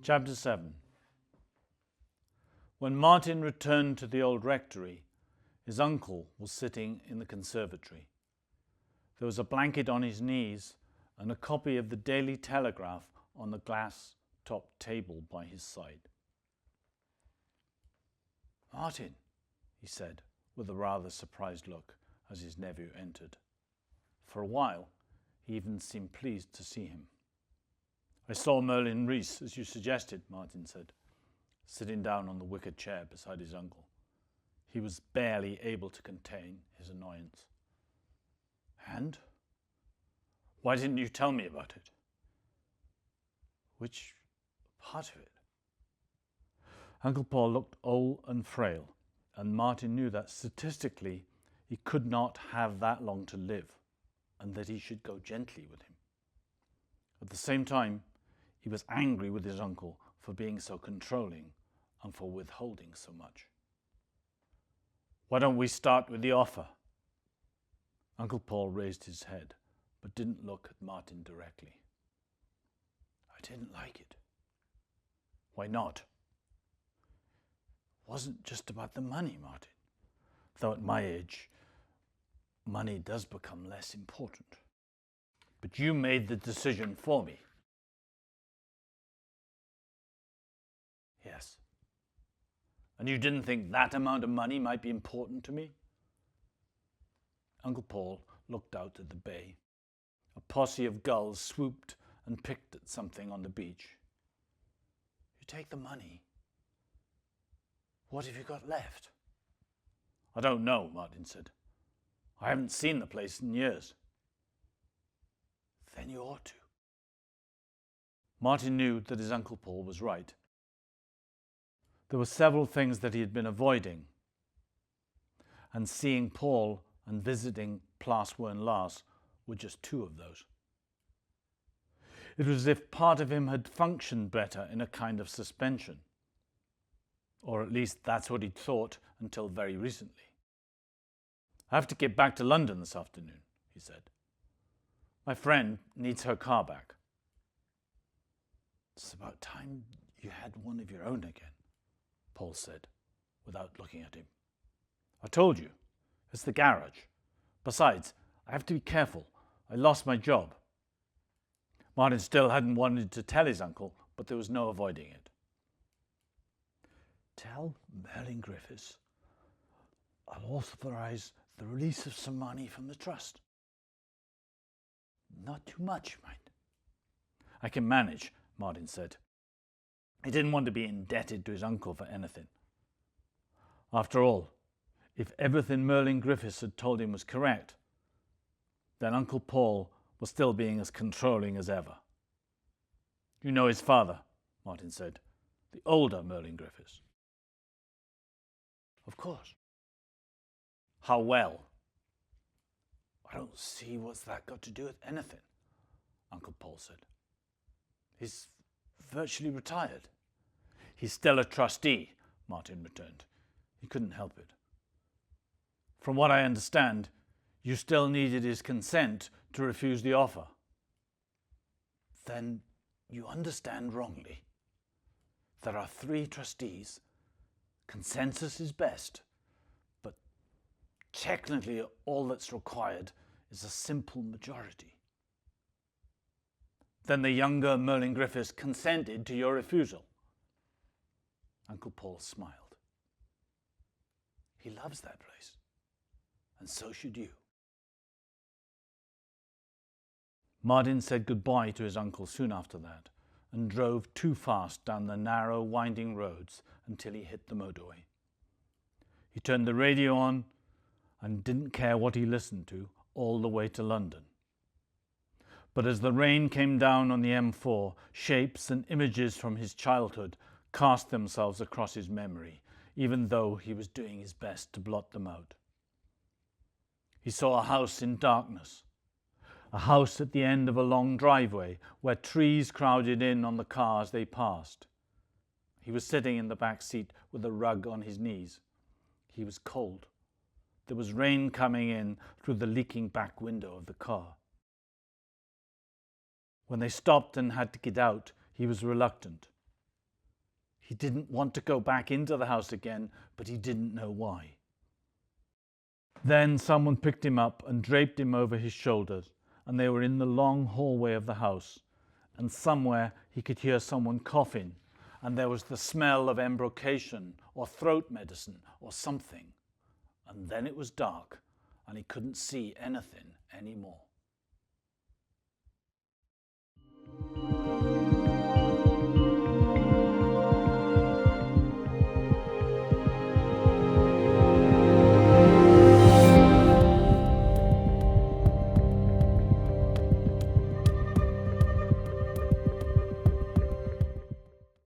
Chapter 7. When Martin returned to the old rectory, his uncle was sitting in the conservatory. There was a blanket on his knees and a copy of the Daily Telegraph on the glass-topped table by his side. "Martin," he said, with a rather surprised look as his nephew entered. For a while, he even seemed pleased to see him. "I saw Merlin Reese, as you suggested," Martin said, sitting down on the wicker chair beside his uncle. He was barely able to contain his annoyance. "And? Why didn't you tell me about it?" "Which part of it?" Uncle Paul looked old and frail, and Martin knew that statistically he could not have that long to live, and that he should go gently with him. At the same time, he was angry with his uncle for being so controlling and for withholding so much. "Why don't we start with the offer?" Uncle Paul raised his head, but didn't look at Martin directly. "I didn't like it." "Why not?" "It wasn't just about the money, Martin. Though at my age, money does become less important. But you made the decision for me." "Yes." "And you didn't think that amount of money might be important to me?" Uncle Paul looked out at the bay. A posse of gulls swooped and picked at something on the beach. "You take the money. What have you got left?" "I don't know," Martin said. "I haven't seen the place in years." "Then you ought to." Martin knew that his Uncle Paul was right. There were several things that he had been avoiding, and seeing Paul and visiting Place Wernlas were just two of those. It was as if part of him had functioned better in a kind of suspension. Or at least that's what he'd thought until very recently. "I have to get back to London this afternoon," he said. "My friend needs her car back." "It's about time you had one of your own again," Paul said, without looking at him. "I told you, it's the garage. Besides, I have to be careful. I lost my job." Martin still hadn't wanted to tell his uncle, but there was no avoiding it. "Tell Merlin Griffiths I'll authorize the release of some money from the trust. Not too much, mind." "I can manage," Martin said. He didn't want to be indebted to his uncle for anything. After all, if everything Merlin Griffiths had told him was correct, then Uncle Paul was still being as controlling as ever. "You know his father," Martin said, "the older Merlin Griffiths." "Of course." "How well?" "I don't see what's that got to do with anything," Uncle Paul said. "He's virtually retired." "He's still a trustee," Martin returned. He couldn't help it. "From what I understand, you still needed his consent to refuse the offer." "Then you understand wrongly. There are 3 trustees. Consensus is best, but technically all that's required is a simple majority." "Then the younger Merlin Griffiths consented to your refusal?" Uncle Paul smiled. "He loves that place, and so should you." Martin said goodbye to his uncle soon after that, and drove too fast down the narrow, winding roads until he hit the motorway. He turned the radio on and didn't care what he listened to all the way to London. But as the rain came down on the M4, shapes and images from his childhood cast themselves across his memory, even though he was doing his best to blot them out. He saw a house in darkness, a house at the end of a long driveway where trees crowded in on the cars they passed. He was sitting in the back seat with a rug on his knees. He was cold. There was rain coming in through the leaking back window of the car. When they stopped and had to get out, he was reluctant. He didn't want to go back into the house again, but he didn't know why. Then someone picked him up and draped him over his shoulders, and they were in the long hallway of the house, and somewhere he could hear someone coughing, and there was the smell of embrocation or throat medicine or something. And then it was dark, and he couldn't see anything anymore.